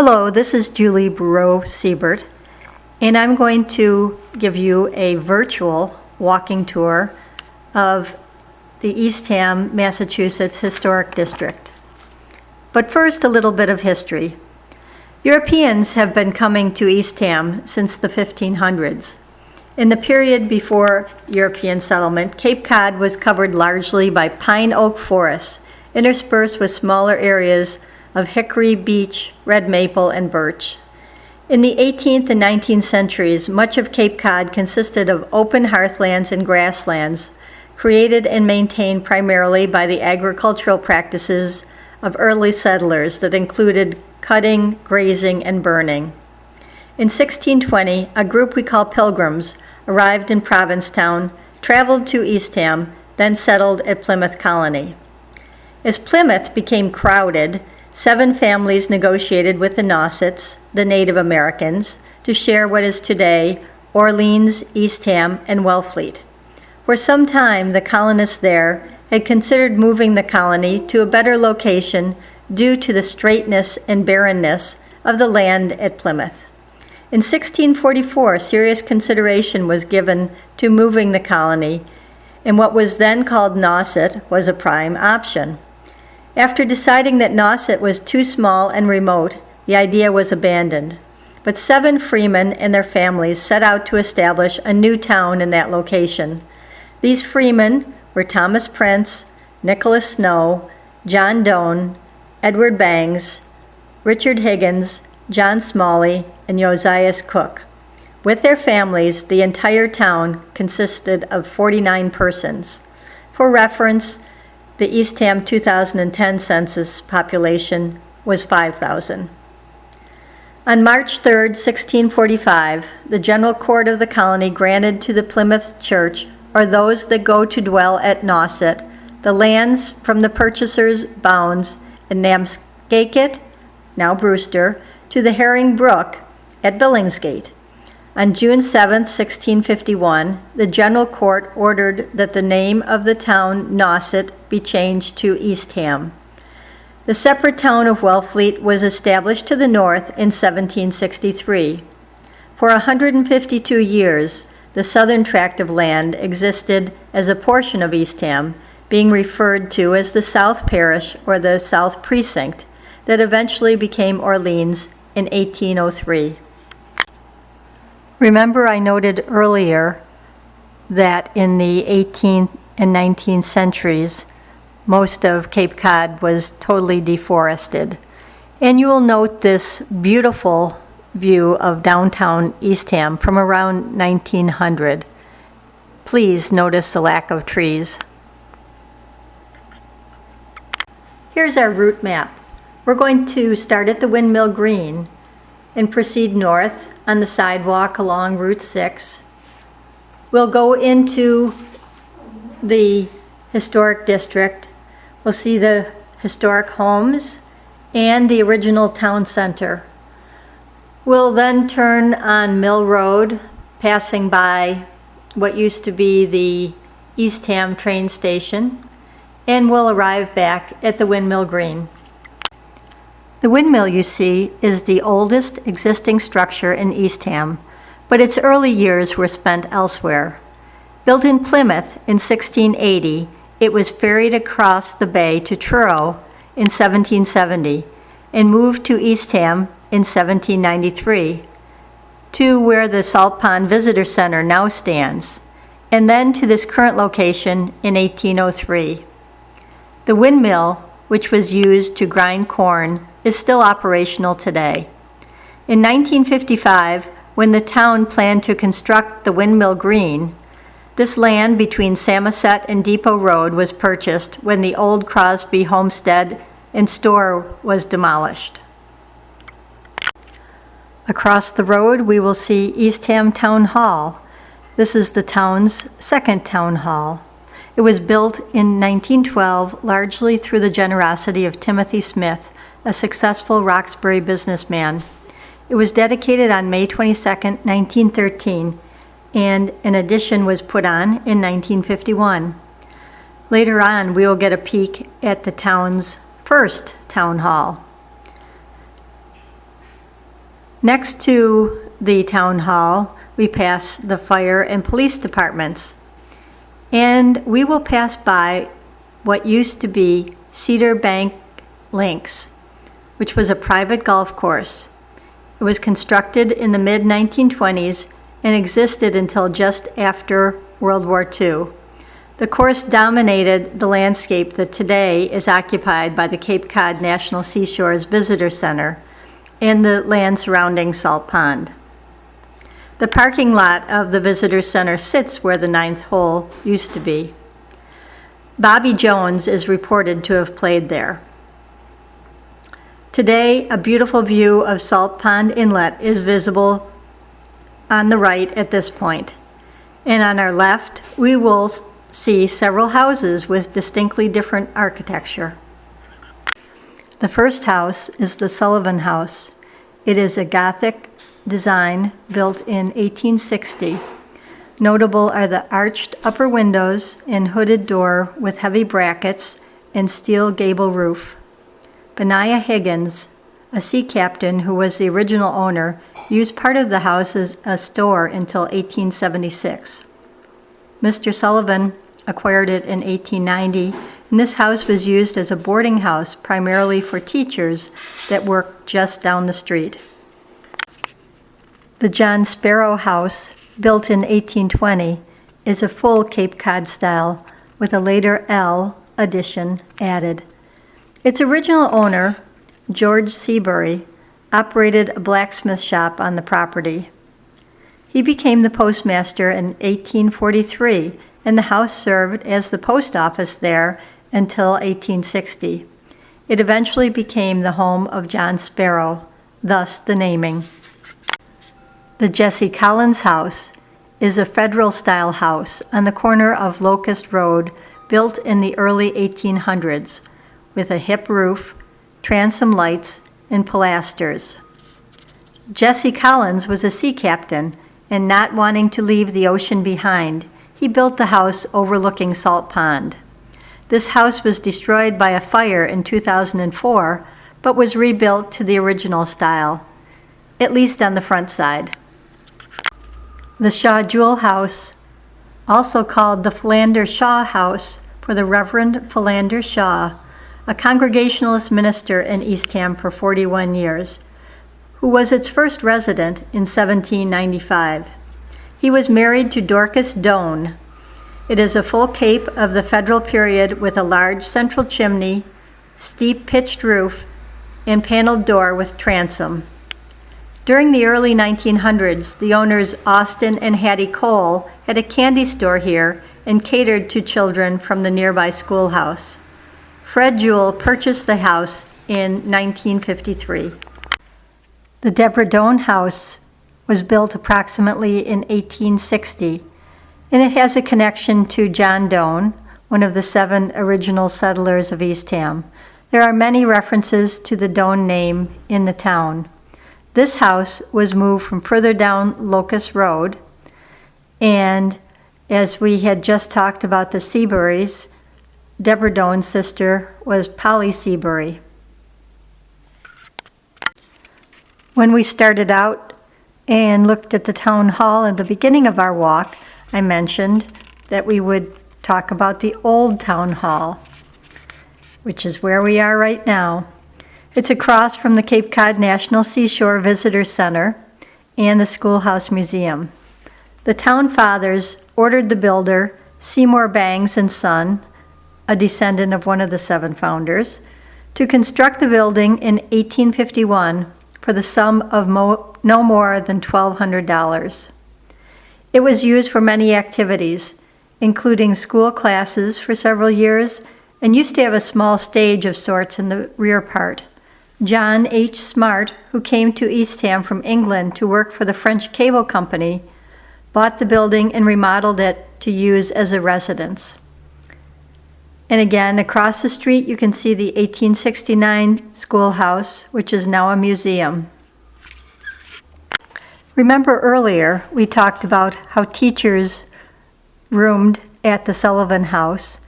Hello, this is Jully Burau-Seybert, and I'm going to give you a virtual walking tour of the Eastham, Massachusetts Historic District. But first, a little bit of history. Europeans have been coming to Eastham since the 1500s. In the period before European settlement, Cape Cod was covered largely by pine oak forests, interspersed with smaller areas of hickory, beech, red maple, and birch. In the 18th and 19th centuries, much of Cape Cod consisted of open heathlands and grasslands, created and maintained primarily by the agricultural practices of early settlers that included cutting, grazing, and burning. In 1620, a group we call Pilgrims arrived in Provincetown, traveled to Eastham, then settled at Plymouth Colony. As Plymouth became crowded, 7 families negotiated with the Nausets, the Native Americans, to share what is today Orleans, Eastham, and Wellfleet. For some time, the colonists there had considered moving the colony to a better location due to the straightness and barrenness of the land at Plymouth. In 1644, serious consideration was given to moving the colony, and what was then called Nauset was a prime option. After deciding that Nauset was too small and remote, the idea was abandoned. But 7 freemen and their families set out to establish a new town in that location. These freemen were Thomas Prince, Nicholas Snow, John Doane, Edward Bangs, Richard Higgins, John Smalley, and Josias Cook. With their families, the entire town consisted of 49 persons. For reference, the Eastham 2010 census population was 5,000. On March 3, 1645, the General Court of the colony granted to the Plymouth Church, or those that go to dwell at Nauset, the lands from the purchasers' bounds in Namscakett, now Brewster, to the Herring Brook at Billingsgate. On June 7, 1651, the General Court ordered that the name of the town Nauset be changed to Eastham. The separate town of Wellfleet was established to the north in 1763. For 152 years, the southern tract of land existed as a portion of Eastham, being referred to as the South Parish or the South Precinct, that eventually became Orleans in 1803. Remember, I noted earlier that in the 18th and 19th centuries, most of Cape Cod was totally deforested. And you will note this beautiful view of downtown Eastham from around 1900. Please notice the lack of trees. Here's our route map. We're going to start at the Windmill Green and proceed north on the sidewalk along Route 6. We'll go into the historic district. We'll see the historic homes and the original town center. We'll then turn on Mill Road, passing by what used to be the Eastham train station, and we'll arrive back at the Windmill Green. The windmill you see is the oldest existing structure in Eastham, but its early years were spent elsewhere. Built in Plymouth in 1680, it was ferried across the bay to Truro in 1770 and moved to Eastham in 1793, to where the Salt Pond Visitor Center now stands, and then to this current location in 1803. The windmill, which was used to grind corn, is still operational today. In 1955, when the town planned to construct the Windmill Green, this land between Samoset and Depot Road was purchased when the old Crosby homestead and store was demolished. Across the road, we will see Eastham Town Hall. This is the town's second town hall. It was built in 1912 largely through the generosity of Timothy Smith, a successful Roxbury businessman. It was dedicated on May 22, 1913, and an addition was put on in 1951. Later on, we will get a peek at the town's first town hall. Next to the town hall, we pass the fire and police departments. And we will pass by what used to be Cedar Bank Links, which was a private golf course. It was constructed in the mid-1920s and existed until just after World War II. The course dominated the landscape that today is occupied by the Cape Cod National Seashores Visitor Center and the land surrounding Salt Pond. The parking lot of the Visitor Center sits where the 9th hole used to be. Bobby Jones is reported to have played there. Today, a beautiful view of Salt Pond Inlet is visible on the right at this point. And on our left, we will see several houses with distinctly different architecture. The first house is the Sullivan House. It is a Gothic design built in 1860. Notable are the arched upper windows and hooded door with heavy brackets and steel gable roof. Benaiah Higgins, a sea captain who was the original owner, used part of the house as a store until 1876. Mr. Sullivan acquired it in 1890, and this house was used as a boarding house primarily for teachers that worked just down the street. The John Sparrow House, built in 1820, is a full Cape Cod style with a later L addition added. Its original owner, George Seabury, operated a blacksmith shop on the property. He became the postmaster in 1843, and the house served as the post office there until 1860. It eventually became the home of John Sparrow, thus the naming. The Jesse Collins House is a Federal-style house on the corner of Locust Road, built in the early 1800s, with a hip roof, transom lights, and pilasters. Jesse Collins was a sea captain, and not wanting to leave the ocean behind, he built the house overlooking Salt Pond. This house was destroyed by a fire in 2004, but was rebuilt to the original style, at least on the front side. The Shaw Jewell House, also called the Philander Shaw House for the Reverend Philander Shaw, a Congregationalist minister in Eastham for 41 years, who was its first resident in 1795. He was married to Dorcas Doane. It is a full cape of the Federal period with a large central chimney, steep pitched roof, and paneled door with transom. During the early 1900s, the owners Austin and Hattie Cole had a candy store here and catered to children from the nearby schoolhouse. Fred Jewell purchased the house in 1953. The Knowles-Doane House was built approximately in 1860, and it has a connection to John Doane, one of the 7 original settlers of Eastham. There are many references to the Doane name in the town. This house was moved from further down Locust Road, and as we had just talked about the Seaburys, Deborah Doane's sister was Polly Seabury. When we started out and looked at the town hall at the beginning of our walk, I mentioned that we would talk about the old town hall, which is where we are right now. It's across from the Cape Cod National Seashore Visitor Center and the Schoolhouse Museum. The town fathers ordered the builder, Seymour Bangs and Son, a descendant of one of the 7 founders, to construct the building in 1851 for the sum of no more than $1,200. It was used for many activities, including school classes for several years, and used to have a small stage of sorts in the rear part. John H. Smart, who came to Eastham from England to work for the French Cable Company, bought the building and remodeled it to use as a residence. And again, across the street, you can see the 1869 schoolhouse, which is now a museum. Remember earlier, we talked about how teachers roomed at the Sullivan House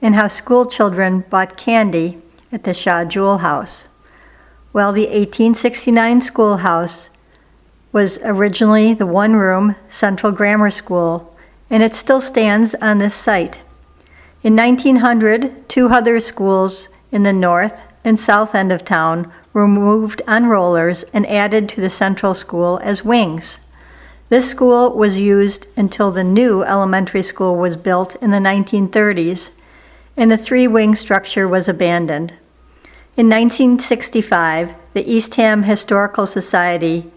and how school children bought candy at the Shaw Jewell House. Well, the 1869 schoolhouse was originally the one-room Central Grammar School, and it still stands on this site. In 1900, two other schools in the north and south end of town were moved on rollers and added to the central school as wings. This school was used until the new elementary school was built in the 1930s, and the three-wing structure was abandoned. In 1965, the Eastham Historical Society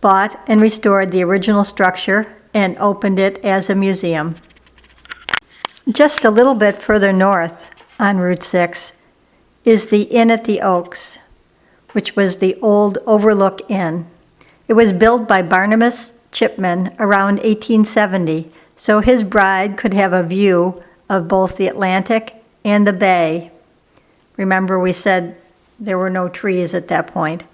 bought and restored the original structure and opened it as a museum. Just a little bit further north on Route 6 is the Inn at the Oaks, which was the old Overlook Inn. It was built by Barnabas Chipman around 1870, so his bride could have a view of both the Atlantic and the bay. Remember, we said there were no trees at that point.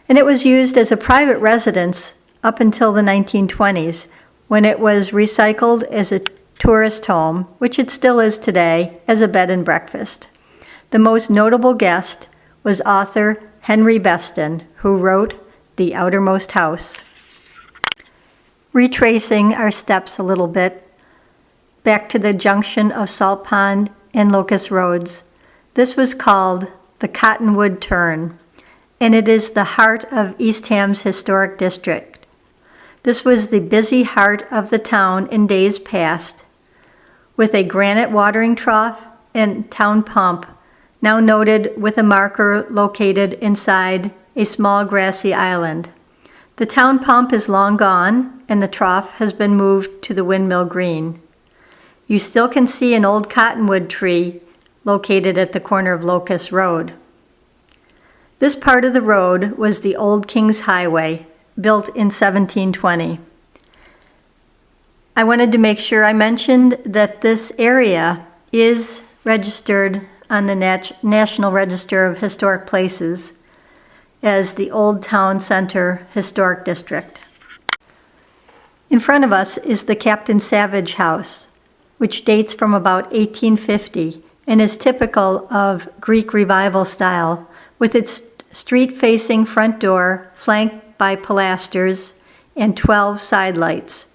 And it was used as a private residence up until the 1920s, when it was recycled as a tourist home, which it still is today, as a bed and breakfast. The most notable guest was author Henry Beston, who wrote The Outermost House. Retracing our steps a little bit, back to the junction of Salt Pond and Locust Roads, this was called the Cottonwood Turn, and it is the heart of Eastham's Historic District. This was the busy heart of the town in days past, with a granite watering trough and town pump, now noted with a marker located inside a small grassy island. The town pump is long gone, and the trough has been moved to the Windmill Green. You still can see an old cottonwood tree located at the corner of Locust Road. This part of the road was the Old King's Highway, built in 1720. I wanted to make sure I mentioned that this area is registered on the National Register of Historic Places as the Old Town Center Historic District. In front of us is the Captain Savage House, which dates from about 1850 and is typical of Greek Revival style, with its street-facing front door flanked by pilasters and 12 side lights.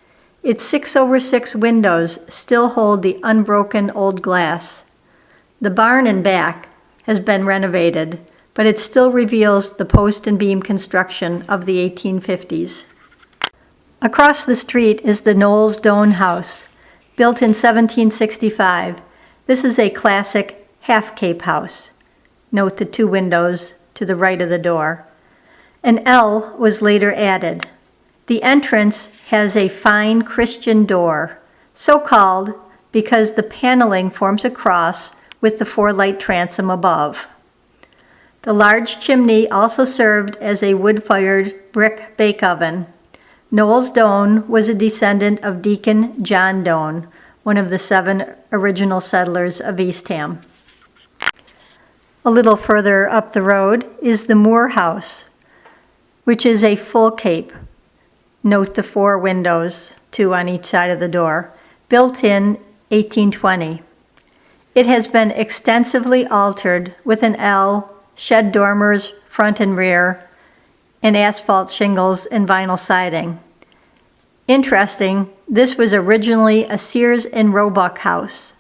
Its 6/6 windows still hold the unbroken old glass. The barn in back has been renovated, but it still reveals the post and beam construction of the 1850s. Across the street is the Knowles-Doane House, built in 1765. This is a classic half-cape house. Note the two windows to the right of the door. An L was later added. The entrance has a fine Christian door, so called because the paneling forms a cross with the 4-light transom above. The large chimney also served as a wood-fired brick bake oven. Knowles-Doane was a descendant of Deacon John Doane, one of the 7 original settlers of Eastham. A little further up the road is the Moore House, which is a full cape. Note the 4 windows, 2 on each side of the door, built in 1820. It has been extensively altered with an L, shed dormers front and rear, and asphalt shingles and vinyl siding. Interesting, this was originally a Sears and Roebuck house,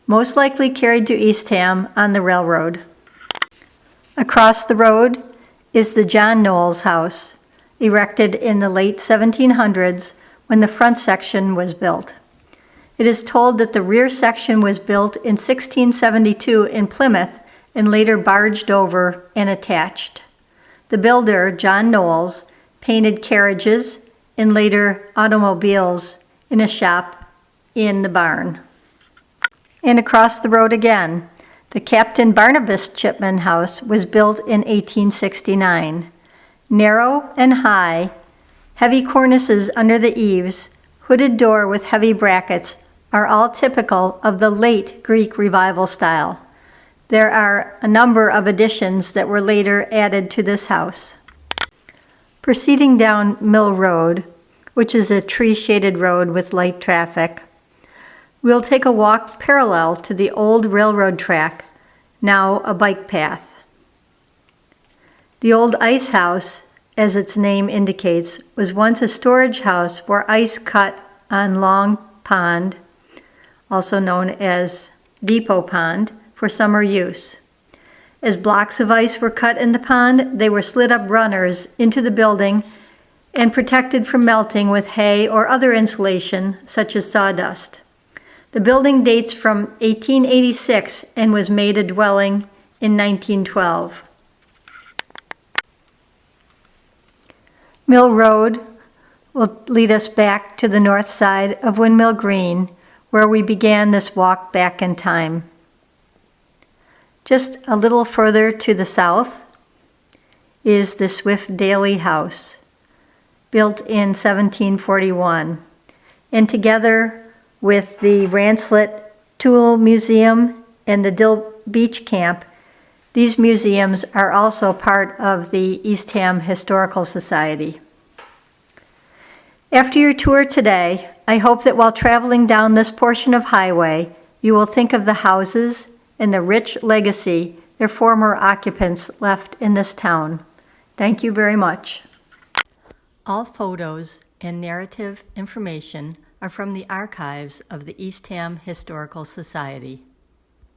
most likely carried to Eastham on the railroad. Across the road is the John Knowles House, erected in the late 1700s when the front section was built. It is told that the rear section was built in 1672 in Plymouth and later barged over and attached. The builder, John Knowles, painted carriages and later automobiles in a shop in the barn. And across the road again, the Captain Barnabas Chipman House was built in 1869. Narrow and high, heavy cornices under the eaves, hooded door with heavy brackets are all typical of the late Greek Revival style. There are a number of additions that were later added to this house. Proceeding down Mill Road, which is a tree-shaded road with light traffic, we'll take a walk parallel to the old railroad track, now a bike path. The old ice house as its name indicates, was once a storage house for ice cut on Long Pond, also known as Depot Pond, for summer use. As blocks of ice were cut in the pond, they were slid up runners into the building and protected from melting with hay or other insulation, such as sawdust. The building dates from 1886 and was made a dwelling in 1912. Mill Road will lead us back to the north side of Windmill Green, where we began this walk back in time. Just a little further to the south is the Swift-Daley House, built in 1741, and together with the Ranslet Tool Museum and the Dill Beach Camp, these museums are also part of the Eastham Historical Society. After your tour today, I hope that while traveling down this portion of highway, you will think of the houses and the rich legacy their former occupants left in this town. Thank you very much. All photos and narrative information are from the archives of the Eastham Historical Society.